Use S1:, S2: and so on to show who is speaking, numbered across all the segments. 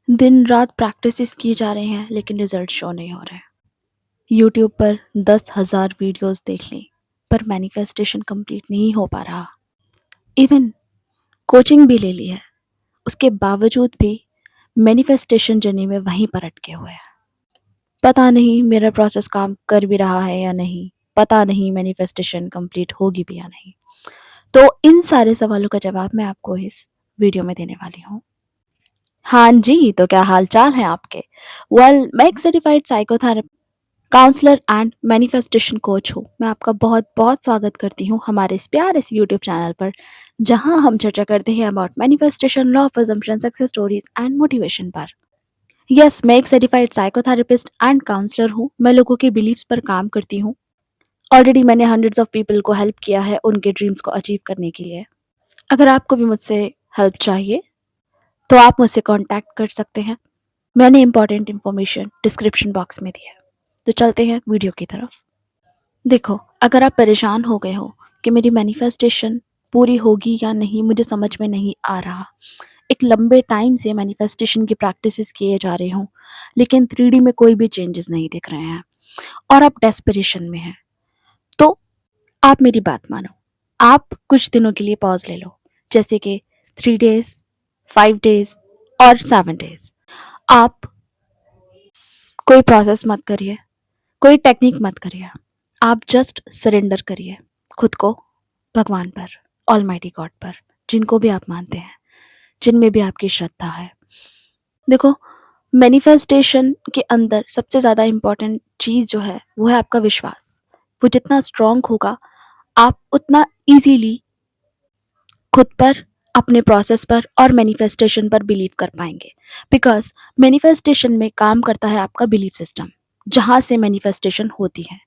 S1: दिन रात प्रैक्टिसेस किए जा रहे हैं लेकिन रिजल्ट शो नहीं हो रहे हैं। यूट्यूब पर 10,000 वीडियोस देख ली पर मैनिफेस्टेशन कंप्लीट नहीं हो पा रहा। इवन कोचिंग भी ले ली है, उसके बावजूद भी मैनिफेस्टेशन जर्नी में वहीं पर अटके हुए हैं। पता नहीं मेरा प्रोसेस काम कर भी रहा है या नहीं, पता नहीं मैनिफेस्टेशन कंप्लीट होगी भी या नहीं। तो इन सारे सवालों का जवाब मैं आपको इस वीडियो में देने वाली हूँ। हाँ जी, तो क्या हाल-चाल है आपके? मैं एक certified counsellor and manifestation coach हूँ। मैं आपका बहुत-बहुत स्वागत करती हूँ हमारे इस प्यारे से यूट्यूब चैनल पर, जहाँ हम चर्चा करते हैं about manifestation, law of assumption, success stories and motivation पर। यस, मैं एक सर्टिफाइड साइकोथेरेपिस्ट एंड काउंसलर हूँ। मैं लोगों के बिलीव्स पर काम करती हूँ। ऑलरेडी मैंने हंड्रेड्स ऑफ पीपल को हेल्प किया है उनके ड्रीम्स को अचीव करने के लिए। अगर आपको भी मुझसे हेल्प चाहिए, तो आप मुझसे कॉन्टैक्ट कर सकते हैं। मैंने इंपॉर्टेंट इन्फॉर्मेशन डिस्क्रिप्शन बॉक्स में दी है। तो चलते हैं वीडियो की तरफ। देखो, अगर आप परेशान हो गए हो कि मेरी मैनिफेस्टेशन पूरी होगी या नहीं, मुझे समझ में नहीं आ रहा। एक लंबे टाइम से मैनिफेस्टेशन की प्रैक्टिसेस किए जा रहे हूँ, लेकिन 3D में कोई भी चेंजेस नहीं दिख रहे हैं और आप डेस्परेशन में हैं, तो आप मेरी बात मानो। आप कुछ दिनों के लिए पॉज़ ले लो, जैसे कि 3 डेज़, 5 डेज़ और 7 डेज़। आप कोई प्रोसेस मत करिए, कोई टेक्निक मत करिए। आप जस्ट सरेंडर करिए खुद को भगवान पर, ऑलमाइटी गॉड पर, जिनको भी आप मानते हैं, जिनमें भी आपकी श्रद्धा है। देखो, मैनिफेस्टेशन के अंदर सबसे ज़्यादा इम्पोर्टेंट चीज़ जो है, वो है आपका विश्वास। वो जितना स्ट्रॉन्ग होगा, आप उतना ईज़िली खुद पर, अपने प्रोसेस पर और मैनिफेस्टेशन पर बिलीव कर पाएँगे। बिकॉज़ मैनिफेस्टेशन में काम करता है आपका बिलीफ सिस्टम, जहाँ से मैनिफेस्टेशन होती है।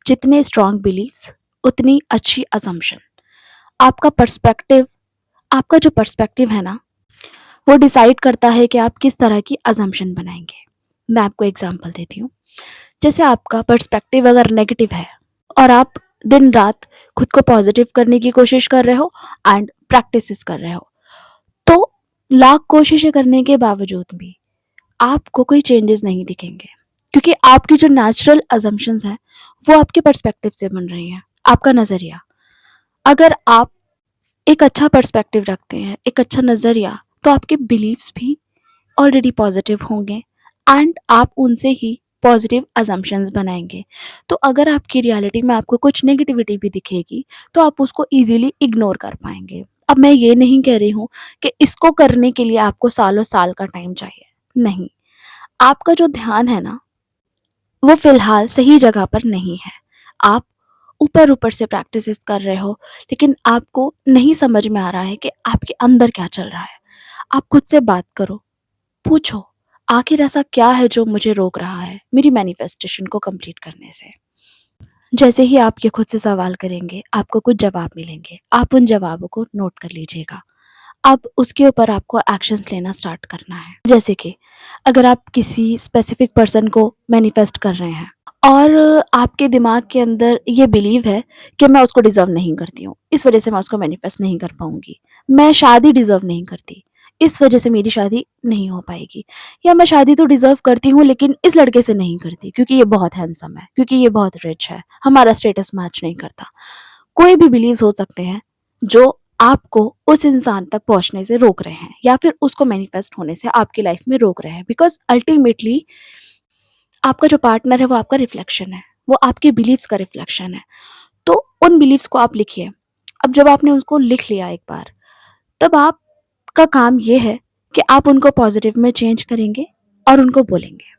S1: जितने स्ट्रॉन्ग बिलीव्स, उतनी अच्छी असम्पशन। आपका पर्सपेक्टिव आपका जो पर्सपेक्टिव है ना, वो डिसाइड करता है कि आप किस तरह की असम्पशन बनाएँगे। मैं आपको एग्ज़ाम्पल देती हूँ। जैसे आपका पर्सपेक्टिव अगर नेगेटिव है और आप दिन-रात खुद को पॉज़िटिव करने की कोशिश कर रहे हो एंड प्रैक्टिसेस कर रहे हो, तो लाख कोशिशें करने के बावजूद भी आपको कोई चेंजेस नहीं दिखेंगे। क्योंकि आपकी जो नेचुरल असम्पशन्स हैं, वो आपके पर्सपेक्टिव से बन रही हैं, आपका नज़रिया। अगर आप एक अच्छा पर्सपेक्टिव रखते हैं, एक अच्छा नज़रिया, तो आपके बिलीव्स भी ऑलरेडी पॉजिटिव होंगे एंड आप उनसे ही पॉजिटिव असम्पशन्स बनाएंगे। तो अगर आपकी रियलिटी में आपको कुछ नेगेटिविटी भी दिखेगी, तो आप उसको ईजिली इग्नोर कर पाएंगे। अब मैं ये नहीं कह रही हूँ कि इसको करने के लिए आपको सालों साल का टाइम चाहिए, नहीं। आपका जो ध्यान है ना, वो फिलहाल सही जगह पर नहीं है। आप ऊपर-ऊपर से प्रैक्टिसेस कर रहे हो, लेकिन आपको नहीं समझ में आ रहा है कि आपके अंदर क्या चल रहा है। आप खुद से बात करो, पूछो, आखिर ऐसा क्या है जो मुझे रोक रहा है मेरी मैनिफेस्टेशन को कंप्लीट करने से? जैसे ही आप ये खुद से सवाल करेंगे, आपको कुछ जवाब मिलेंगे। आप उन जवाबों को नोट कर लीजिएगा। अब उसके ऊपर आपको एक्शंस लेना स्टार्ट करना है। जैसे कि अगर आप किसी स्पेसिफिक पर्सन को मैनिफेस्ट कर रहे हैं और आपके दिमाग के अंदर ये बिलीव है कि मैं उसको डिज़र्व नहीं करती हूँ, इस वज़ह से मैं उसको मैनिफेस्ट नहीं कर पाऊँगी। मैं शादी डिज़र्व नहीं करती, इस वज़ह से मेरी शादी नहीं हो पाएगी। या मैं शादी तो डिज़र्व करती हूँ लेकिन इस लड़के से नहीं करती क्योंकि ये बहुत हैंडसम है, क्योंकि ये बहुत रिच है, हमारा स्टेटस मैच नहीं करता। कोई भी बिलीव्स हो सकते हैं जो आपको उस इंसान तक पहुँचने से रोक रहे हैं या फिर उसको मैनिफेस्ट होने से आपकी लाइफ़ में रोक रहे हैं। बिकॉज़ अल्टीमेटली आपका जो पार्टनर है वो आपका रिफ्लेक्शन है, वो आपके बिलीव्स का रिफ्लेक्शन है। तो उन बिलीव्स को आप लिखिए। अब जब आपने उसको लिख लिया एक बार, तब आपका काम ये है कि आप उनको पॉज़िटिव में चेंज करेंगे और उनको बोलेंगे।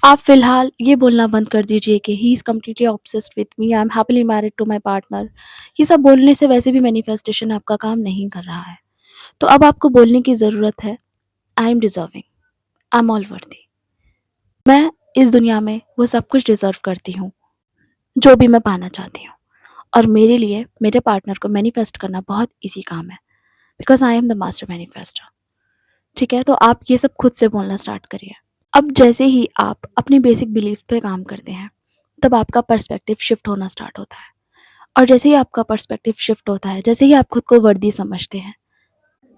S1: आप फ़िलहाल ये बोलना बंद कर दीजिए कि he is completely obsessed with me, I am happily married to my partner. ये सब बोलने से वैसे भी मैनिफेस्टेशन आपका काम नहीं कर रहा है। तो अब आपको बोलने की ज़रूरत है, I am deserving, I am all वर्दी। मैं इस दुनिया में वो सब कुछ डिज़र्व करती हूँ, जो भी मैं पाना चाहती हूँ। और मेरे लिए मेरे पार्टनर को मैनिफेस्ट करना बहुत ईज़ी काम है, because I am the master manifester. ठीक है? तो आप ये सब खुद से बोलना स्टार्ट करिए। अब जैसे ही आप अपनी बेसिक बिलीफ पे काम करते हैं, तब आपका पर्सपेक्टिव शिफ्ट होना स्टार्ट होता है। और जैसे ही आपका पर्सपेक्टिव शिफ्ट होता है, जैसे ही आप खुद को वर्दी समझते हैं,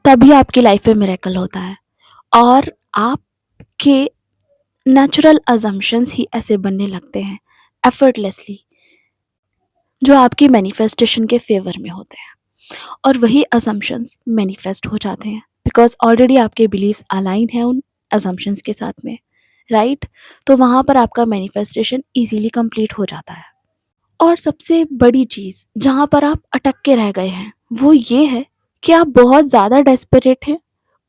S1: तभी आपकी लाइफ में मिरेकल होता है और आप कि नेचुरल अजम्पशंस ही ऐसे बनने लगते हैं एफर्टलेसली, जो आपकी मैनिफेस्टेशन के फेवर में होते हैं, और वही असम्पशंस मैनिफेस्ट हो जाते हैं बिकॉज ऑलरेडी आपके बिलीव्स अलाइन हैं उन असम्पशंस के साथ में, राइट? तो वहाँ पर आपका मैनिफेस्टेशन इजीली कंप्लीट हो जाता है। और सबसे बड़ी चीज़ जहाँ पर आप अटक के रह गए हैं वो ये है कि आप बहुत ज़्यादा डेस्परेट हैं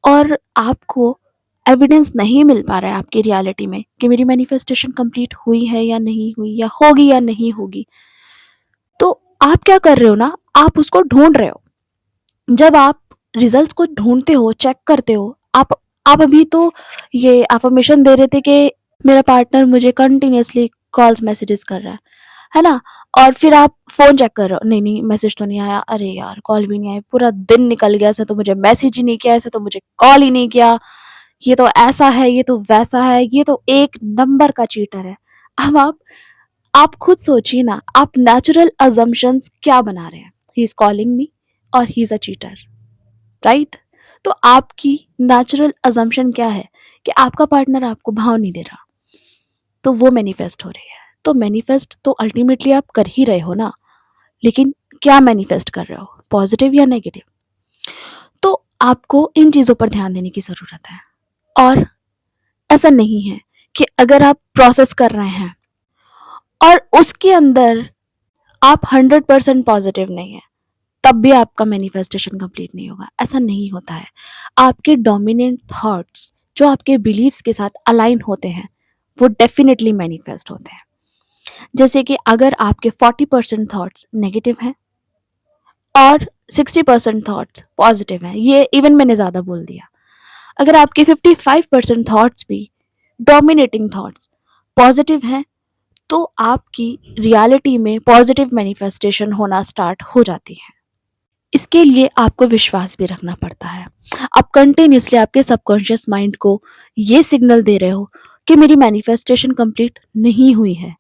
S1: और आपको एविडेंस नहीं मिल पा रहा है आपकी रियलिटी में कि मेरी मैनिफेस्टेशन कंप्लीट हुई है या नहीं हुई, या होगी या नहीं होगी। तो आप क्या कर रहे हो ना, आप उसको ढूंढ रहे हो। जब आप रिजल्ट्स को ढूंढते हो, चेक करते हो, आप अभी तो ये अफर्मेशन दे रहे थे कि मेरा पार्टनर मुझे कंटिन्यूअसली कॉल्स मैसेजेस कर रहा है ना? और फिर आप फ़ोन चेक कर रहे हो, नहीं, नहीं मैसेज तो नहीं आया, अरे यार कॉल भी नहीं आई, पूरा दिन निकल गया, ऐसे तो मुझे मैसेज ही नहीं किया, ऐसे तो मुझे कॉल ही नहीं किया, ये तो ऐसा है, ये तो वैसा है, ये तो एक नंबर का चीटर है। अब आप खुद सोचिए ना, आप नेचुरल अजम्पशंस क्या बना रहे हैं? ही इज़ कॉलिंग मी और he is a cheater, right? तो आपकी नेचुरल अजम्पशन क्या है कि आपका पार्टनर आपको भाव नहीं दे रहा, तो वो मैनिफेस्ट हो रही है। तो मैनिफेस्ट तो अल्टीमेटली आप कर ही रहे हो ना, लेकिन क्या मैनिफेस्ट कर रहे हो, पॉजिटिव या नेगेटिव? तो आपको इन चीज़ों पर ध्यान देने की ज़रूरत है। और ऐसा नहीं है कि अगर आप प्रोसेस कर रहे हैं और उसके अंदर आप 100% पॉजिटिव नहीं है, तब भी आपका मैनिफेस्टेशन कंप्लीट नहीं होगा, ऐसा नहीं होता है। आपके डोमिनेंट थॉट्स जो आपके बिलीव्स के साथ अलाइन होते हैं, वो डेफिनेटली मैनिफेस्ट होते हैं। जैसे कि अगर आपके 40% थॉट्स नेगेटिव हैं और 60% थॉट्स पॉजिटिव हैं, ये इवन मैंने ज़्यादा बोल दिया। अगर आपके 55% थॉट्स भी डोमिनेटिंग थॉट्स पॉजिटिव हैं, तो आपकी रियलिटी में पॉजिटिव मैनिफेस्टेशन होना स्टार्ट हो जाती है। इसके लिए आपको विश्वास भी रखना पड़ता है। आप कंटिन्यूअसली आपके सबकॉन्शियस माइंड को ये सिग्नल दे रहे हो कि मेरी मैनिफेस्टेशन कंप्लीट नहीं हुई है,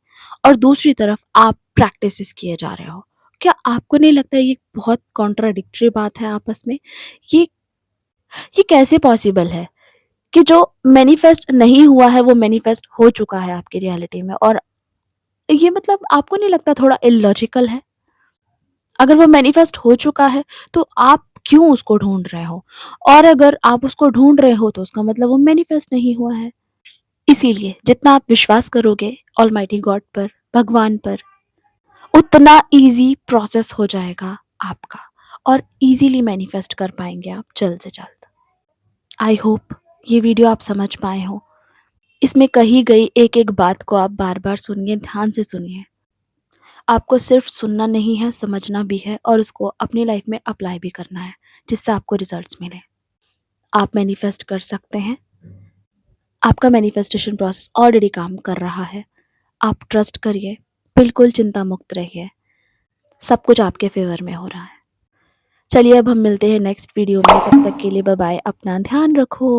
S1: और दूसरी तरफ आप प्रैक्टिसेस किए जा रहे हो। क्या आपको नहीं लगता ये बहुत कॉन्ट्राडिक्टरी बात है आपस में? ये ये कैसे पॉसिबल है कि जो मैनिफेस्ट नहीं हुआ है वो मैनिफेस्ट हो चुका है आपकी रियलिटी में? और ये मतलब आपको नहीं लगता थोड़ा इलॉजिकल है? अगर वो मैनिफेस्ट हो चुका है तो आप क्यों उसको ढूंढ रहे हो? और अगर आप उसको ढूंढ रहे हो तो उसका मतलब वो मैनिफेस्ट नहीं हुआ है। इसीलिए जितना आप विश्वास करोगे ऑलमाइटी गॉड पर, भगवान पर, उतना इजी प्रोसेस हो जाएगा आपका, और इजीली मैनिफेस्ट कर पाएंगे आप जल्द से जल्द। आई होप ये वीडियो आप समझ पाए हो। इसमें कही गई एक एक बात को आप बार बार सुनिए, ध्यान से सुनिए। आपको सिर्फ सुनना नहीं है, समझना भी है और उसको अपनी लाइफ में अप्लाई भी करना है, जिससे आपको रिजल्ट्स मिले। आप मैनिफेस्ट कर सकते हैं। आपका मैनिफेस्टेशन प्रोसेस ऑलरेडी काम कर रहा है। आप ट्रस्ट करिए, बिल्कुल चिंता मुक्त रहिए। सब कुछ आपके फेवर में हो रहा है। चलिए अब हम मिलते हैं नेक्स्ट वीडियो में, तब तक के लिए बाय बाय, अपना ध्यान रखो।